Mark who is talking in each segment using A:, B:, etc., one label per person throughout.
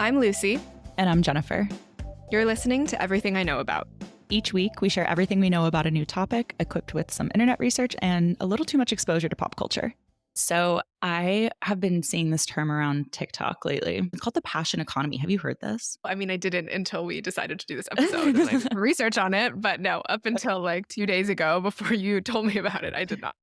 A: I'm Lucy.
B: And I'm Jennifer.
A: You're listening to Everything I Know About.
B: Each week, we share everything we know about a new topic, equipped with some internet research and a little too much exposure to pop culture. So I have been seeing this term around TikTok lately. It's called the passion economy. Have you heard this?
A: I mean, I didn't until we decided to do this episode and I did research on it. But no, up until like 2 days ago before you told me about it, I did not.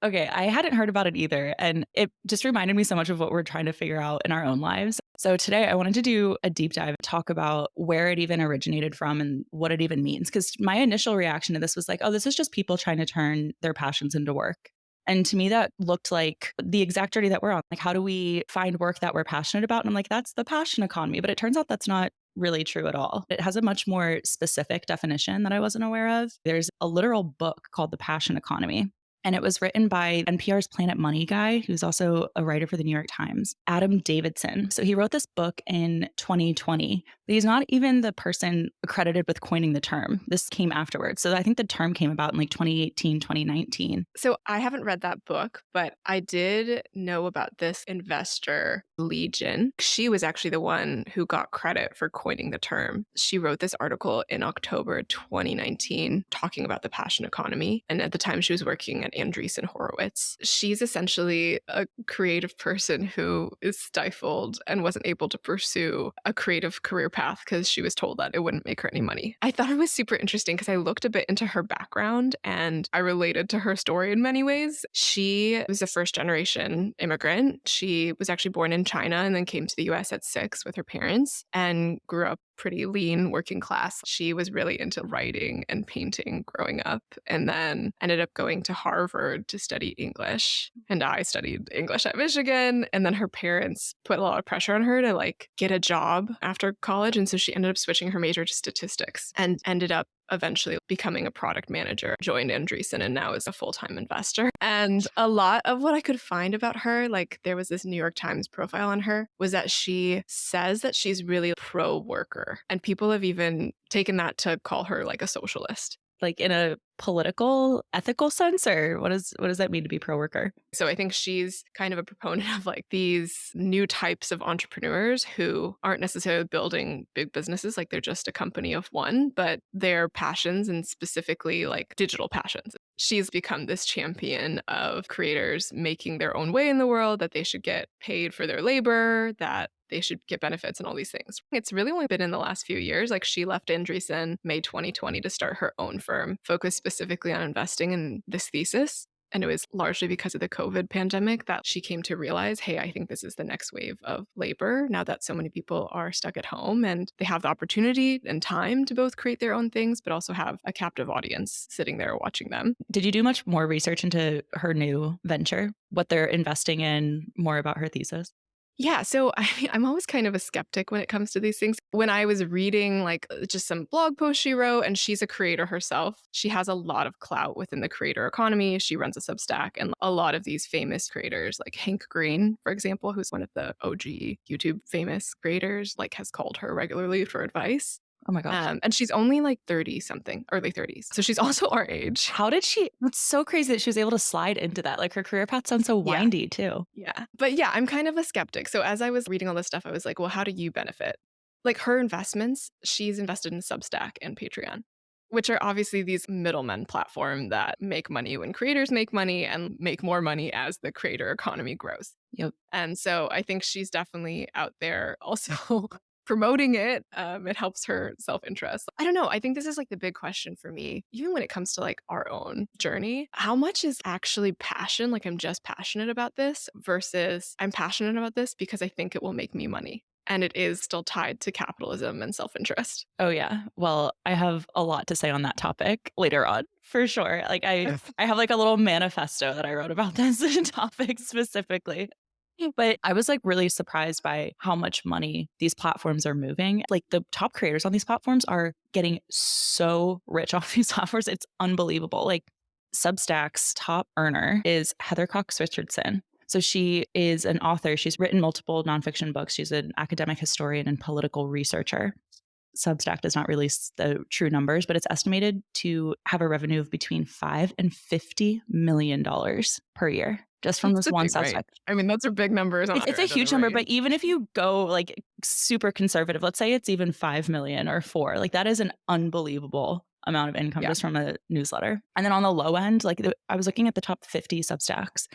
B: Okay, I hadn't heard about it either. And it just reminded me so much of what we're trying to figure out in our own lives. So today I wanted to do a deep dive, talk about where it even originated from and what it even means. Because my initial reaction to this was like, oh, this is just people trying to turn their passions into work. And to me, that looked like the exact journey that we're on. Like, how do we find work that we're passionate about? And I'm like, that's the passion economy. But it turns out that's not really true at all. It has a much more specific definition that I wasn't aware of. There's a literal book called The Passion Economy. And it was written by NPR's Planet Money guy, who's also a writer for the New York Times, Adam Davidson. So he wrote this book in 2020, but he's not even the person accredited with coining the term. This came afterwards. So I think the term came about in like 2018, 2019.
A: So I haven't read that book, but I did know about this investor, Legion. She was actually the one who got credit for coining the term. She wrote this article in October 2019 talking about the passion economy. And at the time she was working at Andreessen Horowitz. She's essentially a creative person who is stifled and wasn't able to pursue a creative career path because she was told that it wouldn't make her any money. I thought it was super interesting because I looked a bit into her background and I related to her story in many ways. She was a first-generation immigrant. She was actually born in China and then came to the US at 6 with her parents and grew up pretty lean, working class. She was really into writing and painting growing up and then ended up going to Harvard to study English. And I studied English at Michigan. And then her parents put a lot of pressure on her to like get a job after college. And so she ended up switching her major to statistics and ended up eventually becoming a product manager, joined Andreessen, and now is a full-time investor. And a lot of what I could find about her, like there was this New York Times profile on her, was that she says that she's really pro-worker. And people have even taken that to call her like a socialist.
B: Like in a political, ethical sense, or what does that mean to be pro-worker?
A: So I think she's kind of a proponent of like these new types of entrepreneurs who aren't necessarily building big businesses, like they're just a company of one, but their passions and specifically like digital passions. She's become this champion of creators making their own way in the world, that they should get paid for their labor, that they should get benefits and all these things. It's really only been in the last few years. Like she left Andreessen May 2020 to start her own firm, focused specifically on investing in this thesis. And it was largely because of the COVID pandemic that she came to realize, hey, I think this is the next wave of labor now that so many people are stuck at home and they have the opportunity and time to both create their own things, but also have a captive audience sitting there watching them.
B: Did you do much more research into her new venture, what they're investing in, more about her thesis?
A: Yeah, so I'm always kind of a skeptic when it comes to these things. When I was reading like just some blog posts she wrote, and she's a creator herself, she has a lot of clout within the creator economy. She runs a Substack, and a lot of these famous creators, like Hank Green, for example, who's one of the OG YouTube famous creators, like has called her regularly for advice.
B: Oh my gosh.
A: And she's only like 30 something, early 30s. So she's also our age.
B: How did she? It's so crazy that she was able to slide into that. Like her career path sounds so windy too.
A: Yeah. But yeah, I'm kind of a skeptic. So as I was reading all this stuff, I was like, well, how do you benefit? Like her investments, she's invested in Substack and Patreon, which are obviously these middlemen platform that make money when creators make money and make more money as the creator economy grows.
B: Yep.
A: And so I think she's definitely out there also promoting it. It helps her self-interest. I don't know. I think this is like the big question for me, even when it comes to like our own journey. How much is actually passion? Like I'm just passionate about this versus I'm passionate about this because I think it will make me money. And it is still tied to capitalism and self-interest.
B: Oh yeah. Well, I have a lot to say on that topic later on, for sure. Like I have like a little manifesto that I wrote about this topic specifically. But I was like really surprised by how much money these platforms are moving. Like the top creators on these platforms are getting so rich off these platforms. It's unbelievable. Like Substack's top earner is Heather Cox Richardson. So she is an author. She's written multiple nonfiction books. She's an academic historian and political researcher. Substack does not release the true numbers, but it's estimated to have a revenue of between $5 and $50 million per year just from
A: It's
B: this
A: a
B: one
A: big range.
B: Substack.
A: I mean, those are big numbers on
B: It's
A: either
B: a
A: end of the
B: huge number, but
A: range.
B: even if you go like super conservative, let's say it's even 5 million or 4, like that is an unbelievable amount of income
A: Yeah.
B: just from a newsletter. And then on the low end, like I was looking at the top 50 Substacks,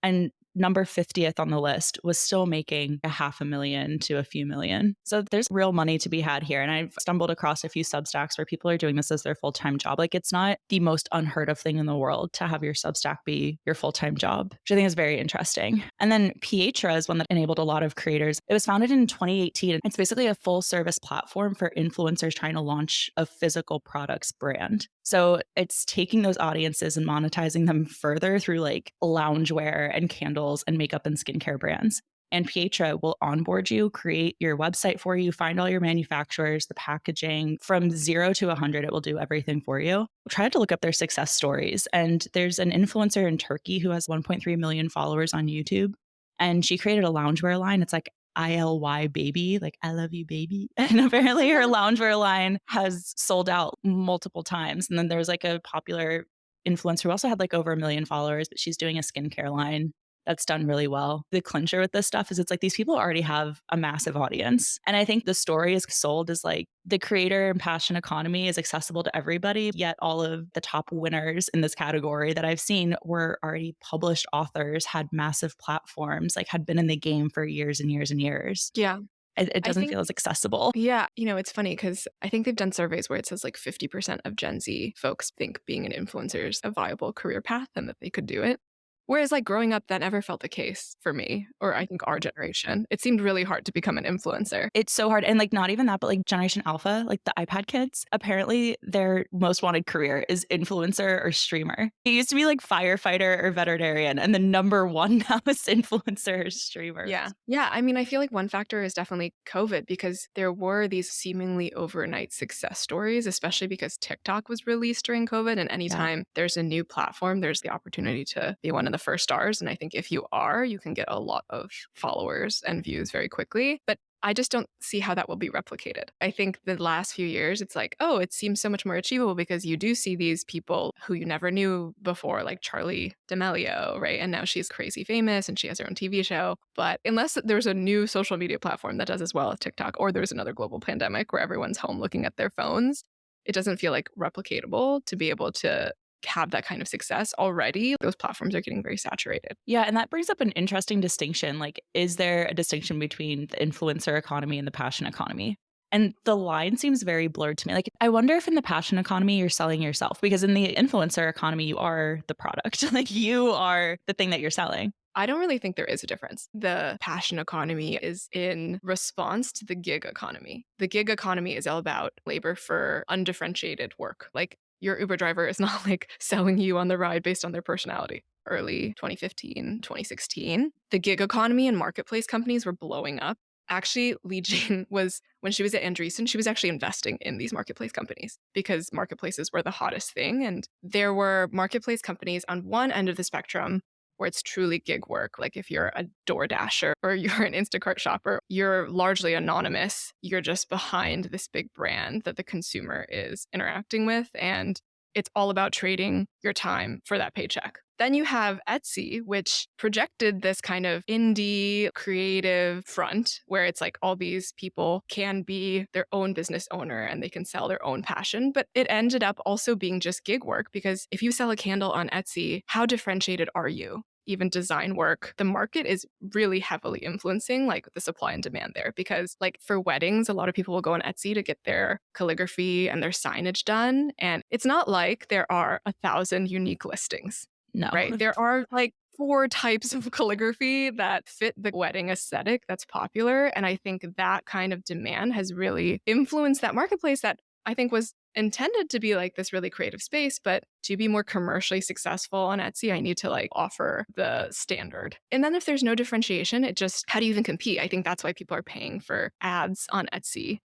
B: and number 50th on the list was still making a half a million to a few million. So there's real money to be had here. And I've stumbled across a few Substacks where people are doing this as their full-time job. Like it's not the most unheard of thing in the world to have your Substack be your full-time job, which I think is very interesting. And then Pietra is one that enabled a lot of creators. It was founded in 2018. It's basically a full service platform for influencers trying to launch a physical products brand. So it's taking those audiences and monetizing them further through like loungewear and candles and makeup and skincare brands. And Pietra will onboard you, create your website for you, find all your manufacturers, the packaging. From 0 to 100, it will do everything for you. Try to look up their success stories. And there's an influencer in Turkey who has 1.3 million followers on YouTube. And she created a loungewear line. It's like ILY baby, like I love you, baby. And apparently her loungewear line has sold out multiple times. And then there's like a popular influencer who also had like over 1 million followers, but she's doing a skincare line that's done really well. The clincher with this stuff is it's like these people already have a massive audience. And I think the story is sold as like the creator and passion economy is accessible to everybody, yet all of the top winners in this category that I've seen were already published authors, had massive platforms, like had been in the game for years and years and years.
A: Yeah.
B: It
A: I
B: doesn't
A: think
B: feel as accessible.
A: Yeah, it's funny because I think they've done surveys where it says like 50% of Gen Z folks think being an influencer is a viable career path and that they could do it. Whereas like growing up, that never felt the case for me, or I think our generation. It seemed really hard to become an influencer.
B: It's so hard. And like, not even that, but like Generation Alpha, like the iPad kids, apparently their most wanted career is influencer or streamer. It used to be like firefighter or veterinarian. And the number one now is influencer or streamer.
A: Yeah. Yeah. I mean, I feel like one factor is definitely COVID because there were these seemingly overnight success stories, especially because TikTok was released during COVID. And
B: Yeah.
A: anytime there's a new platform, there's the opportunity to be one of the first stars. And I think if you are, you can get a lot of followers and views very quickly. But I just don't see how that will be replicated. I think the last few years, it's like, oh, it seems so much more achievable because you do see these people who you never knew before, like Charlie D'Amelio, right? And now she's crazy famous and she has her own TV show. But unless there's a new social media platform that does as well as TikTok, or there's another global pandemic where everyone's home looking at their phones, it doesn't feel like replicatable to be able to have that kind of success already. Those platforms are getting very saturated.
B: Yeah. And that brings up an interesting distinction. Like, is there a distinction between the influencer economy and the passion economy? And the line seems very blurred to me. Like, I wonder if in the passion economy, you're selling yourself, because in the influencer economy, you are the product. Like, you are the thing that you're selling.
A: I don't really think there is a difference. The passion economy is in response to the gig economy. The gig economy is all about labor for undifferentiated work. Like your Uber driver is not like selling you on the ride based on their personality. Early 2015, 2016, the gig economy and marketplace companies were blowing up. Actually, Lee Jean was, when she was at Andreessen, she was actually investing in these marketplace companies because marketplaces were the hottest thing. And there were marketplace companies on one end of the spectrum where it's truly gig work. Like if you're a DoorDasher or you're an Instacart shopper, you're largely anonymous. You're just behind this big brand that the consumer is interacting with. And it's all about trading your time for that paycheck. Then you have Etsy, which projected this kind of indie creative front where it's like all these people can be their own business owner and they can sell their own passion. But it ended up also being just gig work because if you sell a candle on Etsy, how differentiated are you? Even design work, the market is really heavily influencing like the supply and demand there because like for weddings, a lot of people will go on Etsy to get their calligraphy and their signage done. And it's not like there are 1,000 unique listings.
B: No.
A: Right. There are like 4 types of calligraphy that fit the wedding aesthetic that's popular. And I think that kind of demand has really influenced that marketplace that I think was intended to be like this really creative space. But to be more commercially successful on Etsy, I need to like offer the standard. And then if there's no differentiation, it just, how do you even compete? I think that's why people are paying for ads on Etsy.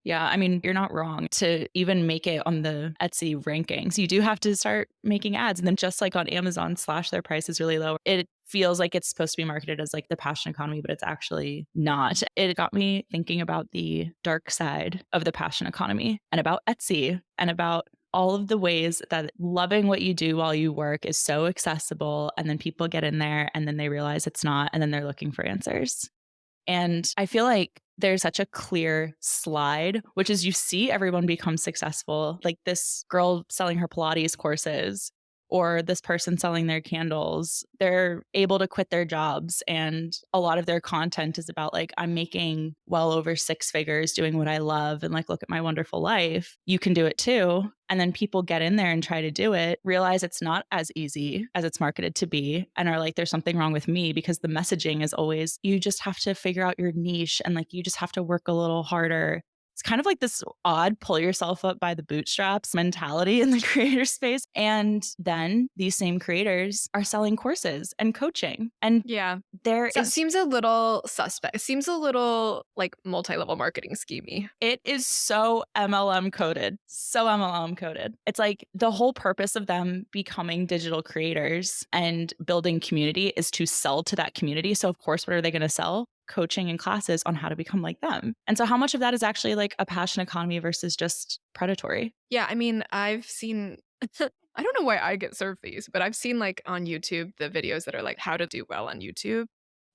B: Yeah, I mean, you're not wrong. To even make it on the Etsy rankings, you do have to start making ads. And then just like on Amazon, slash their price is really low. It feels like it's supposed to be marketed as like the passion economy, but it's actually not. It got me thinking about the dark side of the passion economy and about Etsy and about all of the ways that loving what you do while you work is so accessible. And then people get in there and then they realize it's not. And then they're looking for answers. And I feel like there's such a clear slide, which is you see everyone become successful, like this girl selling her Pilates courses or this person selling their candles. They're able to quit their jobs. And a lot of their content is about like, I'm making well over six figures doing what I love and like, look at my wonderful life. You can do it too. And then people get in there and try to do it, realize it's not as easy as it's marketed to be, and are like, there's something wrong with me because the messaging is always, you just have to figure out your niche and like, you just have to work a little harder. It's kind of like this odd pull yourself up by the bootstraps mentality in the creator space. And then these same creators are selling courses and coaching. And
A: Yeah.
B: there
A: So it
B: is
A: seems a little suspect. It seems a little like multi-level marketing schemey.
B: It is so MLM coded, so MLM coded. It's like the whole purpose of them becoming digital creators and building community is to sell to that community. So, of course, what are they going to sell? Coaching and classes on how to become like them. And so, how much of that is actually like a passion economy versus just predatory?
A: Yeah, I mean, I've seen I don't know why I get served these, but I've seen like on YouTube the videos that are like how to do well on YouTube.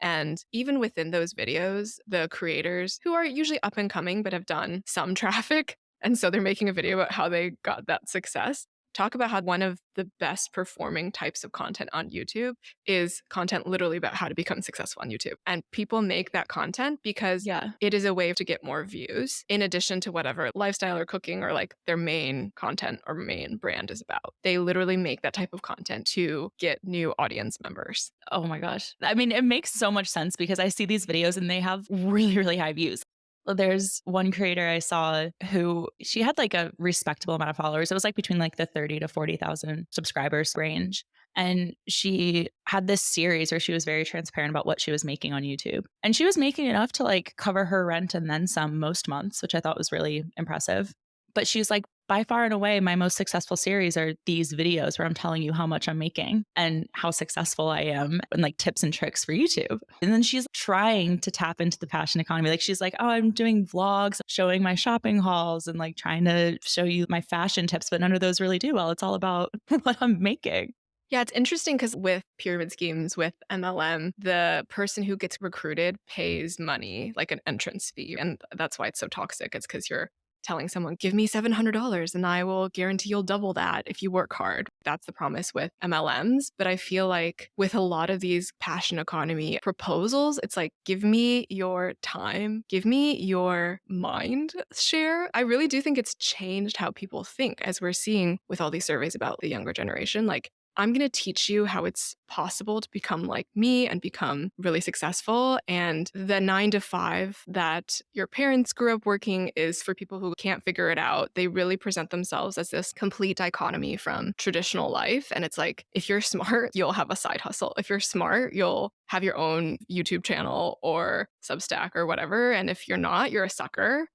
A: And even within those videos, the creators who are usually up and coming but have done some traffic, and so they're making a video about how they got that success, talk about how one of the best performing types of content on YouTube is content literally about how to become successful on YouTube. And people make that content because
B: Yeah.
A: it is a way to get more views in addition to whatever lifestyle or cooking or like their main content or main brand is about. They literally make that type of content to get new audience members.
B: Oh my gosh. I mean, it makes so much sense because I see these videos and they have really, really high views. There's one creator I saw who she had like a respectable amount of followers. It was like between like the 30 to 40,000 subscribers range. And she had this series where she was very transparent about what she was making on YouTube. And she was making enough to like cover her rent and then some most months, which I thought was really impressive. But she's like, by far and away, my most successful series are these videos where I'm telling you how much I'm making and how successful I am and like tips and tricks for YouTube. And then she's trying to tap into the passion economy. Like she's like, oh, I'm doing vlogs, showing my shopping hauls and like trying to show you my fashion tips, but none of those really do well. It's all about what I'm making.
A: Yeah, it's interesting because with pyramid schemes, with MLM, the person who gets recruited pays money, like an entrance fee. And that's why it's so toxic. It's because you're telling someone, give me $700 and I will guarantee you'll double that if you work hard. That's the promise with MLMs. But I feel like with a lot of these passion economy proposals, it's like, give me your time, give me your mind share. I really do think it's changed how people think, as we're seeing with all these surveys about the younger generation. Like, I'm going to teach you how it's possible to become like me and become really successful. And the 9 to 5 that your parents grew up working is for people who can't figure it out. They really present themselves as this complete dichotomy from traditional life. And it's like, if you're smart, you'll have a side hustle. If you're smart, you'll have your own YouTube channel or Substack or whatever. And if you're not, you're a sucker.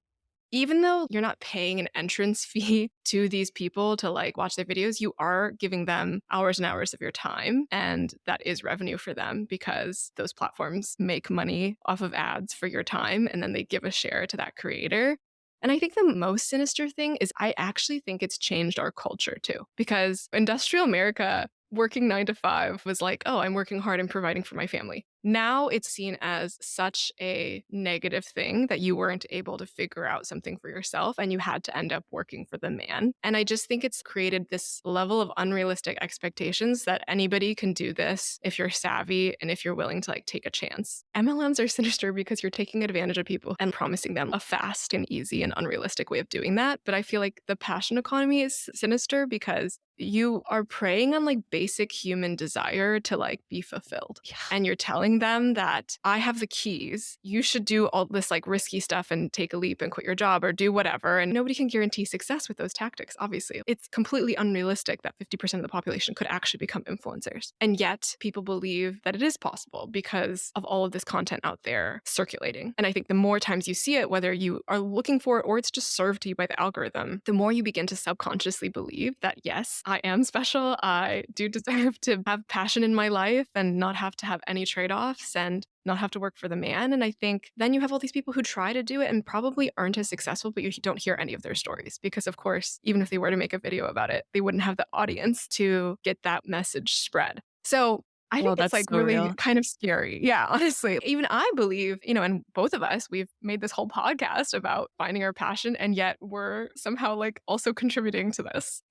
A: Even though you're not paying an entrance fee to these people to like watch their videos, you are giving them hours and hours of your time. And that is revenue for them because those platforms make money off of ads for your time. And then they give a share to that creator. And I think the most sinister thing is I actually think it's changed our culture too, because industrial America working 9 to 5 was like, oh, I'm working hard and providing for my family. Now it's seen as such a negative thing that you weren't able to figure out something for yourself and you had to end up working for the man. And I just think it's created this level of unrealistic expectations that anybody can do this if you're savvy and if you're willing to like take a chance. MLMs are sinister because you're taking advantage of people and promising them a fast and easy and unrealistic way of doing that. But I feel like the passion economy is sinister because you are preying on like basic human desire to like be fulfilled.
B: Yeah.
A: And you're telling them that I have the keys. You should do all this like risky stuff and take a leap and quit your job or do whatever. And nobody can guarantee success with those tactics, obviously. It's completely unrealistic that 50% of the population could actually become influencers. And yet people believe that it is possible because of all of this content out there circulating. And I think the more times you see it, whether you are looking for it or it's just served to you by the algorithm, the more you begin to subconsciously believe that, yes, I am special. I do deserve to have passion in my life and not have to have any trade offs and not have to work for the man. And I think then you have all these people who try to do it and probably aren't as successful, but you don't hear any of their stories because, of course, even if they were to make a video about it, they wouldn't have the audience to get that message spread. So I
B: Well,
A: think it's
B: that's
A: like
B: so
A: really
B: real.
A: kind of scary. Yeah, honestly. Even I believe, and both of us, we've made this whole podcast about finding our passion, and yet we're somehow like also contributing to this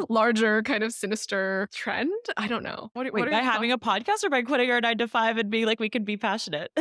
A: larger kind of sinister trend. I don't know. What
B: Wait,
A: are
B: by
A: your
B: having
A: thoughts?
B: a podcast or by quitting our 9 to 5 and being like, we can be passionate?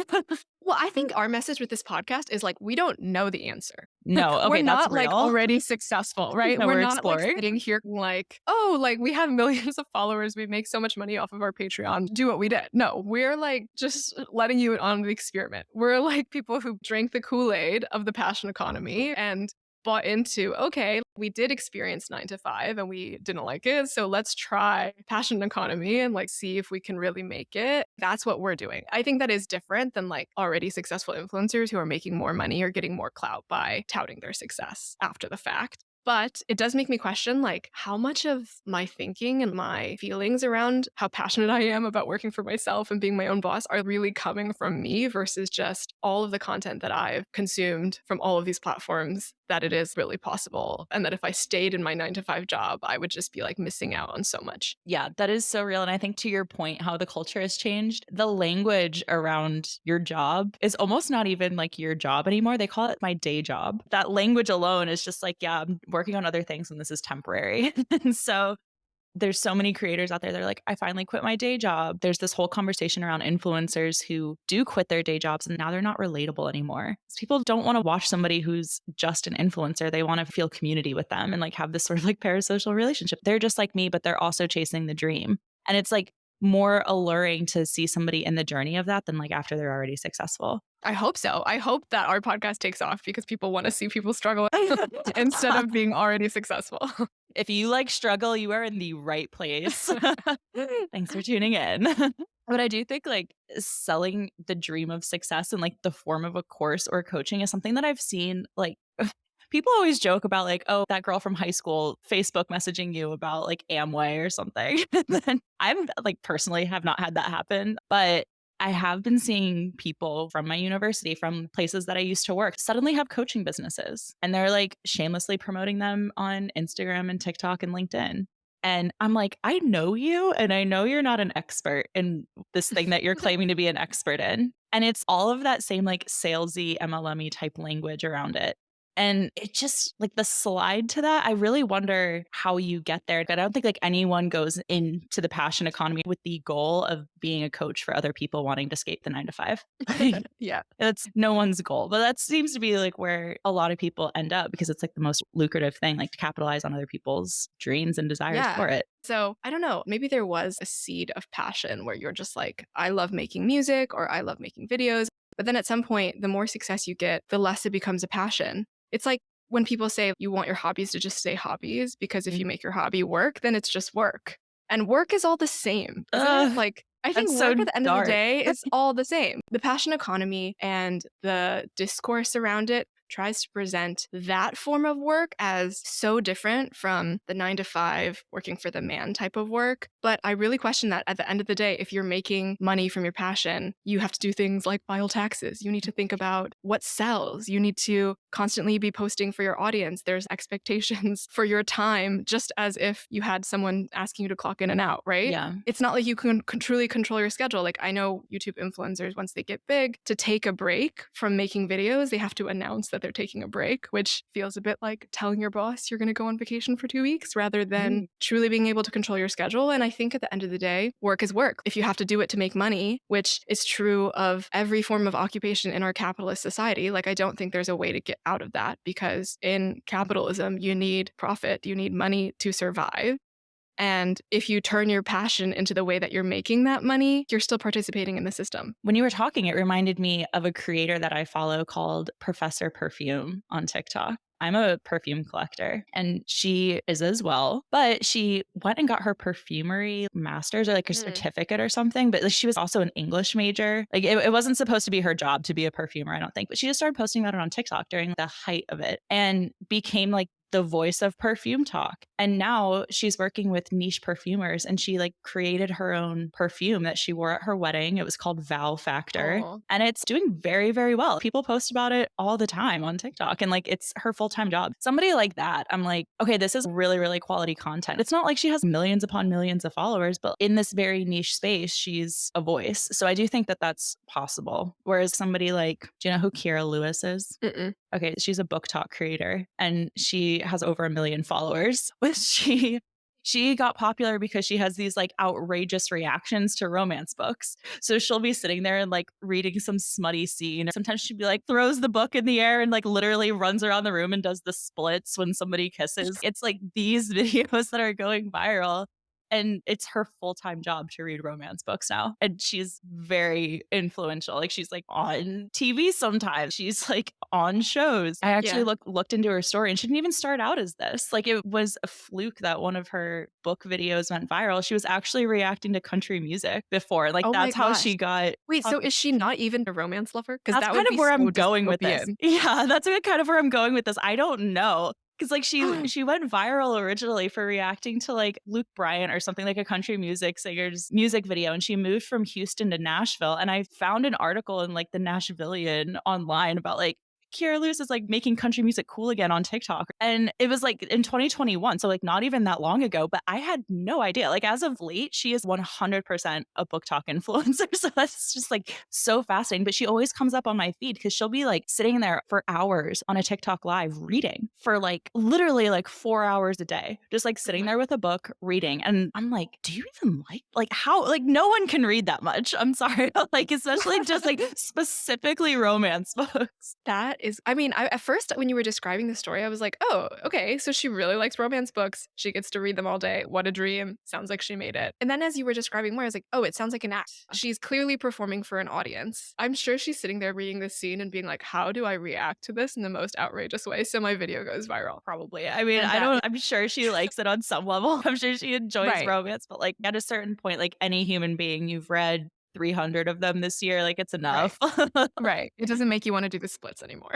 A: Well, I think our message with this podcast is like, we don't know the answer.
B: No.
A: We're
B: Okay, that's
A: not like
B: real.
A: already successful, right?
B: No,
A: We're
B: we're
A: not like
B: exploring.
A: sitting here like, oh, like we have millions of followers. We make so much money off of our Patreon. Do what we did. No, we're like just letting you on the experiment. We're like people who drank the Kool-Aid of the passion economy and bought into, okay, we did experience 9 to 5 and we didn't like it. So let's try passion economy and like see if we can really make it. That's what we're doing. I think that is different than like already successful influencers who are making more money or getting more clout by touting their success after the fact. But it does make me question like how much of my thinking and my feelings around how passionate I am about working for myself and being my own boss are really coming from me versus just all of the content that I've consumed from all of these platforms, that it is really possible. And that if I stayed in my 9 to 5 job, I would just be like missing out on so much.
B: Yeah, that is so real. And I think to your point, how the culture has changed, the language around your job is almost not even like your job anymore. They call it my day job. That language alone is just like, yeah, I'm working on other things and this is temporary. And so there's so many creators out there that are like, I finally quit my day job. There's this whole conversation around influencers who do quit their day jobs and now they're not relatable anymore. People don't want to watch somebody who's just an influencer. They want to feel community with them and like have this sort of like parasocial relationship. They're just like me, but they're also chasing the dream. And it's like more alluring to see somebody in the journey of that than like after they're already successful.
A: I hope so. I hope that our podcast takes off because people want to see people struggle instead of being already successful.
B: If you like struggle, you are in the right place. Thanks for tuning in. But I do think like selling the dream of success in like the form of a course or coaching is something that I've seen like people always joke about like, oh, that girl from high school Facebook messaging you about like Amway or something. And then I'm like personally have not had that happen, but I have been seeing people from my university, from places that I used to work, suddenly have coaching businesses and they're like shamelessly promoting them on Instagram and TikTok and LinkedIn. And I'm like, I know you and I know you're not an expert in this thing that you're claiming to be an expert in. And it's all of that same like salesy MLM type language around it. And it just like the slide to that, I really wonder how you get there. I don't think like anyone goes into the passion economy with the goal of being a coach for other people wanting to escape the 9 to 5.
A: Yeah.
B: That's no one's goal. But that seems to be like where a lot of people end up because it's like the most lucrative thing, like to capitalize on other people's dreams and desires
A: Yeah.
B: for it.
A: So I don't know, maybe there was a seed of passion where you're just like, I love making music or I love making videos. But then at some point, the more success you get, the less it becomes a passion. It's like when people say you want your hobbies to just stay hobbies, because if you make your hobby work, then it's just work. And work is all the same, isn't it? Like, I think
B: That's so
A: work at the end of the
B: dark.
A: day is all the same. The passion economy and the discourse around it tries to present that form of work as so different from the 9 to 5 working for the man type of work. But I really question that at the end of the day, if you're making money from your passion, you have to do things like file taxes. You need to think about what sells. You need to constantly be posting for your audience. There's expectations for your time, just as if you had someone asking you to clock in and out, right?
B: Yeah.
A: It's not like you can truly control your schedule. Like I know YouTube influencers, once they get big, to take a break from making videos, they have to announce that they're taking a break, which feels a bit like telling your boss you're going to go on vacation for 2 weeks rather than truly being able to control your schedule. And I think at the end of the day, work is work. If you have to do it to make money, which is true of every form of occupation in our capitalist society, like I don't think there's a way to get out of that because in capitalism, you need profit, you need money to survive. And if you turn your passion into the way that you're making that money, you're still participating in the system.
B: When you were talking, it reminded me of a creator that I follow called Professor Perfume on TikTok. I'm a perfume collector and she is as well, but she went and got her perfumery master's or like a certificate or something. But she was also an English major. Like it wasn't supposed to be her job to be a perfumer, I don't think, but she just started posting about it on TikTok during the height of it and became like the voice of perfume talk. And now she's working with niche perfumers and she like created her own perfume that she wore at her wedding. It was called Vow Factor.
A: Oh,
B: And it's doing very, very well. People post about it all the time on TikTok and like it's her full time job. Somebody like that, I'm like, okay, this is really, really quality content. It's not like she has millions upon millions of followers, but in this very niche space, she's a voice. So I do think that that's possible. Whereas somebody like, do you know who Kira Lewis is?
A: mm-mm.
B: Okay, she's a book talk creator and she has over 1 million followers. Which she got popular because she has these like outrageous reactions to romance books. So she'll be sitting there and like reading some smutty scene. Sometimes she'd be like throws the book in the air and like literally runs around the room and does the splits when somebody kisses. It's like these videos that are going viral. And it's her full-time job to read romance books now. And she's very influential. Like she's like on TV sometimes. She's like on shows. I actually
A: Yeah.
B: looked into her story and she didn't even start out as this. Like it was a fluke that one of her book videos went viral. She was actually reacting to country music before. Like
A: Oh my
B: that's how
A: gosh.
B: she got
A: Wait, so is she not even a romance lover? Because
B: that's
A: that would
B: kind of
A: be
B: where I'm
A: so
B: going with this.
A: dystopian.
B: Yeah, that's kind of where I'm going with this. I don't know. Cause like she went viral originally for reacting to like Luke Bryan or something like a country music singer's music video. And she moved from Houston to Nashville. And I found an article in like the Nashvillian online about like Kiera Lewis is like making country music cool again on TikTok. And it was like in 2021. So like not even that long ago, but I had no idea. Like as of late, she is 100% a book talk influencer. So that's just like so fascinating. But she always comes up on my feed because she'll be like sitting there for hours on a TikTok live reading for like literally like 4 hours a day, just like sitting there with a book reading. And I'm like, do you even like how, like no one can read that much. I'm sorry. Like, especially just like specifically romance books.
A: That is, I mean, at first, when you were describing the story, I was like, oh, okay, so she really likes romance books. She gets to read them all day. What a dream. Sounds like she made it. And then as you were describing more, I was like, oh, it sounds like an act. She's clearly performing for an audience. I'm sure she's sitting there reading this scene and being like, how do I react to this in the most outrageous way? So my video goes viral.
B: Probably. I mean,
A: And
B: I
A: that,
B: don't, I'm sure she likes it on some level. I'm sure she enjoys
A: right,
B: romance, but like at a certain point, like any human being, you've read 300 of them this year, like it's
A: right,
B: enough.
A: right. It doesn't make you want to do the splits anymore.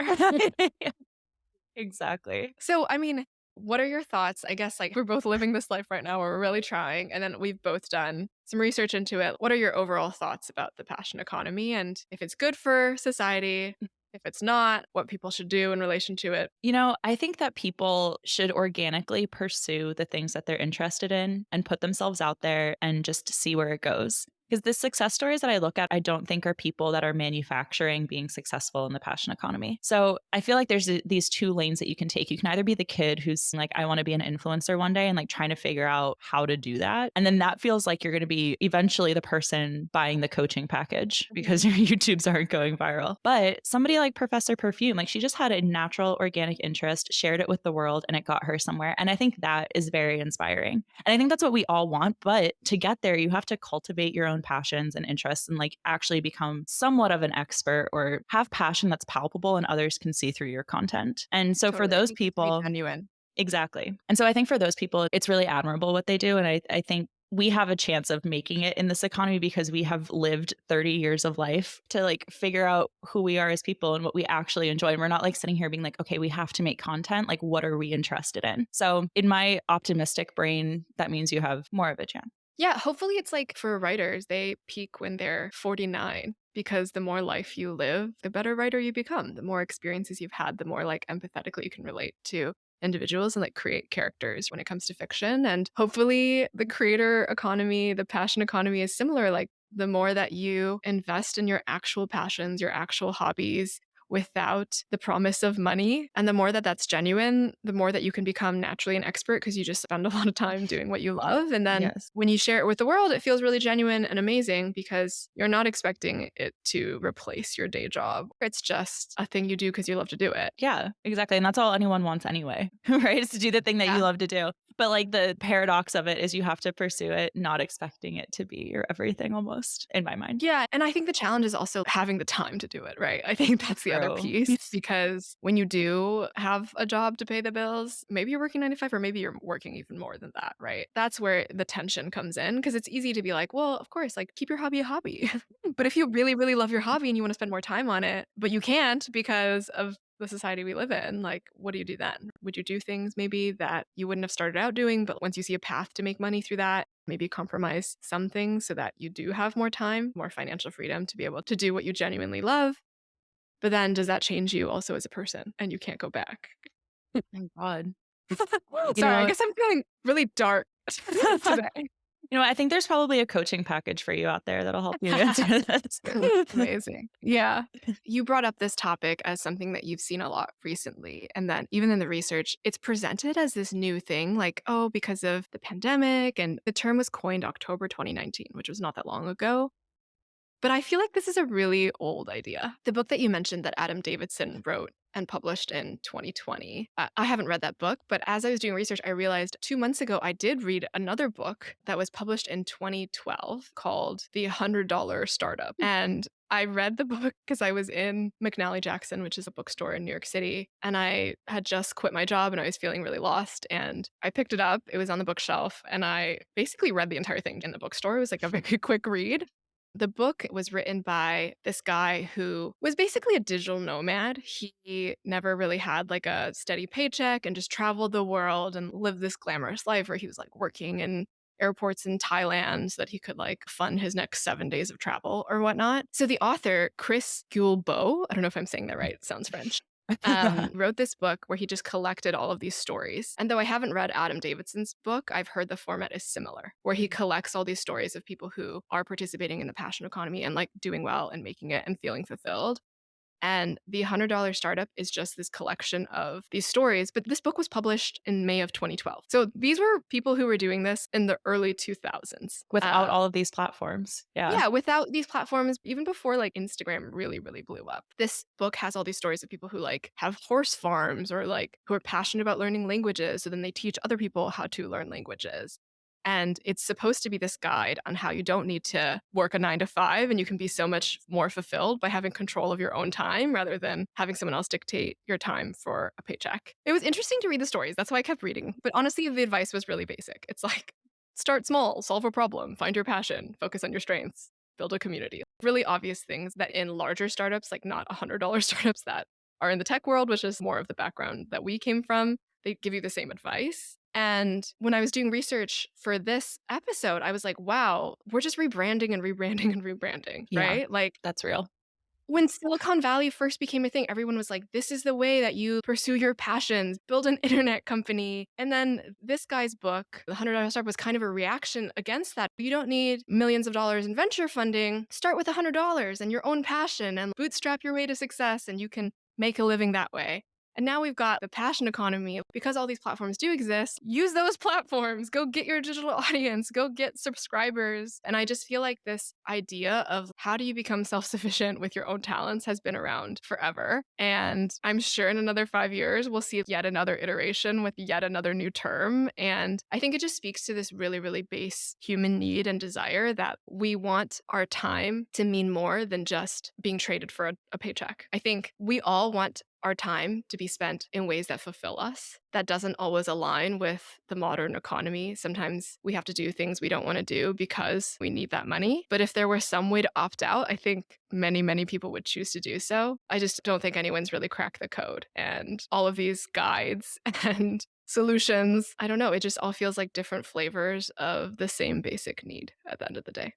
B: Exactly.
A: So, I mean, what are your thoughts? I guess like we're both living this life right now. We're really trying. And then we've both done some research into it. What are your overall thoughts about the passion economy and if it's good for society? If it's not, what people should do in relation to it?
B: You know, I think that people should organically pursue the things that they're interested in and put themselves out there and just see where it goes. Because the success stories that I look at, I don't think are people that are manufacturing being successful in the passion economy. So I feel like there's these two lanes that you can take. You can either be the kid who's like, I want to be an influencer one day and like trying to figure out how to do that. And then that feels like you're going to be eventually the person buying the coaching package because your YouTubes aren't going viral. But somebody like Professor Perfume, like she just had a natural organic interest, shared it with the world, and it got her somewhere. And I think that is very inspiring. And I think that's what we all want. But to get there, you have to cultivate your own passions and interests and like actually become somewhat of an expert or have passion that's palpable and others can see through your content. And so for
A: Totally. It
B: those
A: needs to be
B: people,
A: genuine.
B: exactly. And so I think for those people, it's really admirable what they do. And I think we have a chance of making it in this economy because we have lived 30 years of life to like figure out who we are as people and what we actually enjoy. And we're not like sitting here being like, okay, we have to make content. Like, what are we interested in? So in my optimistic brain, that means you have more of a chance.
A: Yeah, hopefully it's like for writers, they peak when they're 49 because the more life you live, the better writer you become. The more experiences you've had, the more like empathetically you can relate to individuals and like create characters when it comes to fiction. And hopefully the creator economy, the passion economy is similar. Like the more that you invest in your actual passions, your actual hobbies, without the promise of money. And the more that that's genuine, the more that you can become naturally an expert because you just spend a lot of time doing what you love. And then
B: Yes.
A: when you share it with the world, it feels really genuine and amazing because you're not expecting it to replace your day job. It's just a thing you do because you love to do it.
B: Yeah, exactly. And that's all anyone wants anyway, right? Is to do the thing that you
A: Yeah.
B: love to do. But like the paradox of it is you have to pursue it, not expecting it to be your everything almost, in my mind.
A: Yeah. And I think the challenge is also having the time to do it, right? I think that's the other
B: True.
A: piece because when you do have a job to pay the bills, maybe you're working 9 to 5 or maybe you're working even more than that, right? That's where the tension comes in because it's easy to be like, well, of course, like keep your hobby a hobby. But if you really, really love your hobby and you want to spend more time on it, but you can't because of the society we live in, like, what do you do then? Would you do things maybe that you wouldn't have started out doing, but once you see a path to make money through that, maybe compromise some things so that you do have more time, more financial freedom to be able to do what you genuinely love? But then does that change you also as a person and you can't go back?
B: Thank God. You
A: Sorry, I
B: know,
A: guess I'm feeling really dark today.
B: I think there's probably a coaching package for you out there that'll help you answer this.
A: Amazing. Yeah. You brought up this topic as something that you've seen a lot recently. And then even in the research, it's presented as this new thing, like, oh, because of the pandemic. And the term was coined October 2019, which was not that long ago. But I feel like this is a really old idea. The book that you mentioned that Adam Davidson wrote and published in 2020. I haven't read that book, but as I was doing research, I realized 2 months ago I did read another book that was published in 2012 called The $100 Startup. And I read the book because I was in McNally Jackson, which is a bookstore in New York City. And I had just quit my job and I was feeling really lost. And I picked it up, it was on the bookshelf, and I basically read the entire thing in the bookstore. It was like a very quick read. The book was written by this guy who was basically a digital nomad. He never really had like a steady paycheck and just traveled the world and lived this glamorous life where he was like working in airports in Thailand so that he could like fund his next 7 days of travel or whatnot. So the author, Chris Guillebeau, I don't know if I'm saying that right, it sounds French, wrote this book where he just collected all of these stories. And though I haven't read Adam Davidson's book, I've heard the format is similar, where he collects all these stories of people who are participating in the passion economy and like doing well and making it and feeling fulfilled. And the $100 Startup is just this collection of these stories. But this book was published in May of 2012. So these were people who were doing this in the early 2000s.
B: Without all of these platforms. Yeah.
A: Yeah, without these platforms, even before like Instagram really, really blew up. This book has all these stories of people who like have horse farms or like who are passionate about learning languages. So then they teach other people how to learn languages. And it's supposed to be this guide on how you don't need to work a 9 to 5 and you can be so much more fulfilled by having control of your own time rather than having someone else dictate your time for a paycheck. It was interesting to read the stories. That's why I kept reading. But honestly, the advice was really basic. It's like, start small, solve a problem, find your passion, focus on your strengths, build a community. Really obvious things that in larger startups, like not $100 startups that are in the tech world, which is more of the background that we came from, they give you the same advice. And when I was doing research for this episode, I was like, wow, we're just rebranding and rebranding and rebranding,
B: Yeah.
A: right? Like
B: That's real.
A: when Silicon Valley first became a thing, everyone was like, this is the way that you pursue your passions, build an internet company. And then this guy's book, The $100 Startup, was kind of a reaction against that. You don't need millions of dollars in venture funding. Start with $100 and your own passion and bootstrap your way to success, and you can make a living that way. And now we've got the passion economy. Because all these platforms do exist, use those platforms. Go get your digital audience, go get subscribers. And I just feel like this idea of how do you become self sufficient with your own talents has been around forever. And I'm sure in another 5 years, we'll see yet another iteration with yet another new term. And I think it just speaks to this really, really base human need and desire that we want our time to mean more than just being traded for a paycheck. I think we all want our time to be spent in ways that fulfill us. That doesn't always align with the modern economy. Sometimes we have to do things we don't want to do because we need that money. But if there were some way to opt out, I think many, many people would choose to do so. I just don't think anyone's really cracked the code. And all of these guides and solutions, I don't know, it just all feels like different flavors of the same basic need at the end of the day.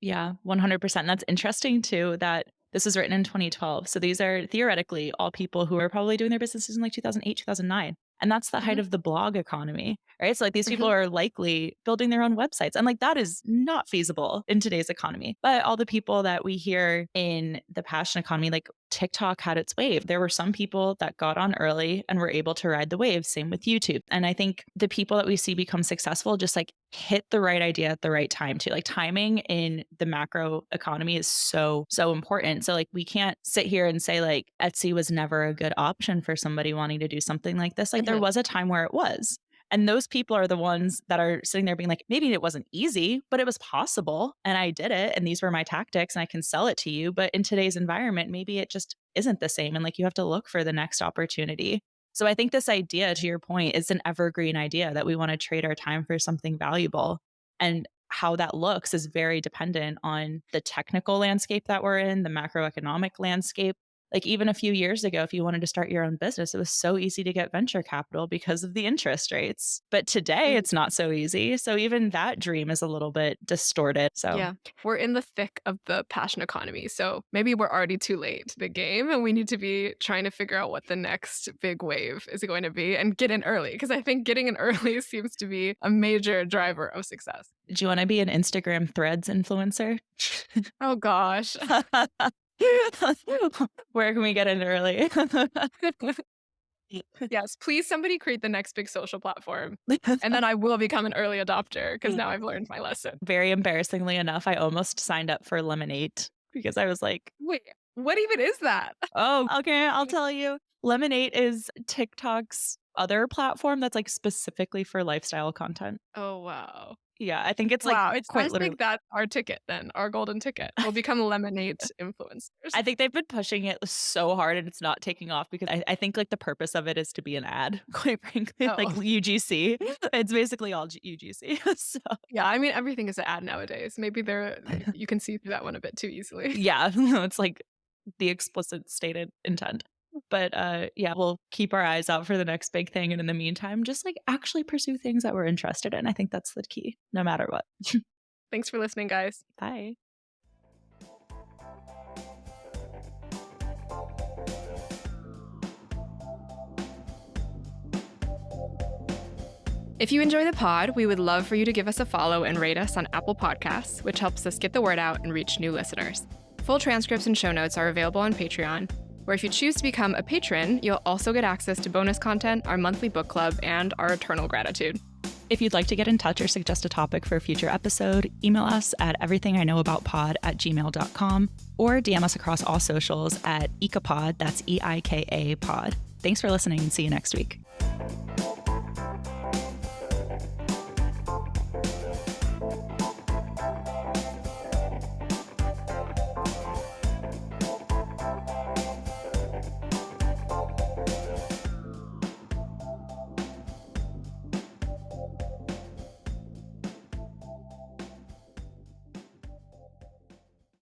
B: Yeah, 100%. That's interesting too that this was written in 2012. So these are theoretically all people who are probably doing their businesses in like 2008, 2009. And that's the height
A: Mhm,
B: of the blog economy, right? So like these people
A: mhm.
B: are likely building their own websites. And like that is not feasible in today's economy. But all the people that we hear in the passion economy, like TikTok had its wave. There were some people that got on early and were able to ride the wave. Same with YouTube. And I think the people that we see become successful just like hit the right idea at the right time too. Like timing in the macro economy is so, so important. So like we can't sit here and say like Etsy was never a good option for somebody wanting to do something like this. Like there
A: Mhm.
B: was a time where it was. And those people are the ones that are sitting there being like, maybe it wasn't easy, but it was possible. And I did it. And these were my tactics and I can sell it to you. But in today's environment, maybe it just isn't the same. And like you have to look for the next opportunity. So I think this idea, to your point, is an evergreen idea that we want to trade our time for something valuable. And how that looks is very dependent on the technical landscape that we're in, the macroeconomic landscape, Like even a few years ago, if you wanted to start your own business, it was so easy to get venture capital because of the interest rates. But today
A: Mm.
B: it's not so easy. So even that dream is a little bit distorted. So
A: Yeah, we're in the thick of the passion economy. So maybe we're already too late to the game and we need to be trying to figure out what the next big wave is going to be and get in early. Because I think getting in early seems to be a major driver of success.
B: do you want to be an Instagram Threads influencer?
A: Oh gosh.
B: Where can we get in early?
A: Yes, please somebody create the next big social platform. And then I will become an early adopter because now I've learned my lesson.
B: Very embarrassingly enough, I almost signed up for Lemonade because I was like,
A: Wait, what even is that?
B: oh, okay, I'll tell you. Lemonade is TikTok's other platform that's like specifically for lifestyle content.
A: Oh, wow.
B: Yeah, I think it's like
A: Wow, it
B: quite
A: sounds
B: literally.
A: like that's our ticket then, our golden ticket. We'll become lemonade influencers.
B: I think they've been pushing it so hard and it's not taking off because I think like the purpose of it is to be an ad, quite frankly, like
A: Oh,
B: UGC. It's basically all UGC. So
A: yeah, I mean, everything is an ad nowadays. Maybe you can see through that one a bit too easily.
B: yeah, it's like the explicit stated intent. But yeah, we'll keep our eyes out for the next big thing. And in the meantime, just like actually pursue things that we're interested in. I think that's the key, no matter what.
A: Thanks for listening, guys.
B: Bye.
A: If you enjoy the pod, we would love for you to give us a follow and rate us on Apple Podcasts, which helps us get the word out and reach new listeners. Full transcripts and show notes are available on Patreon, where if you choose to become a patron, you'll also get access to bonus content, our monthly book club, and our eternal gratitude.
B: If you'd like to get in touch or suggest a topic for a future episode, email us at everythingiknowaboutpod@gmail.com or DM us across all socials at EikaPod, that's EIKA pod. Thanks for listening and see you next week.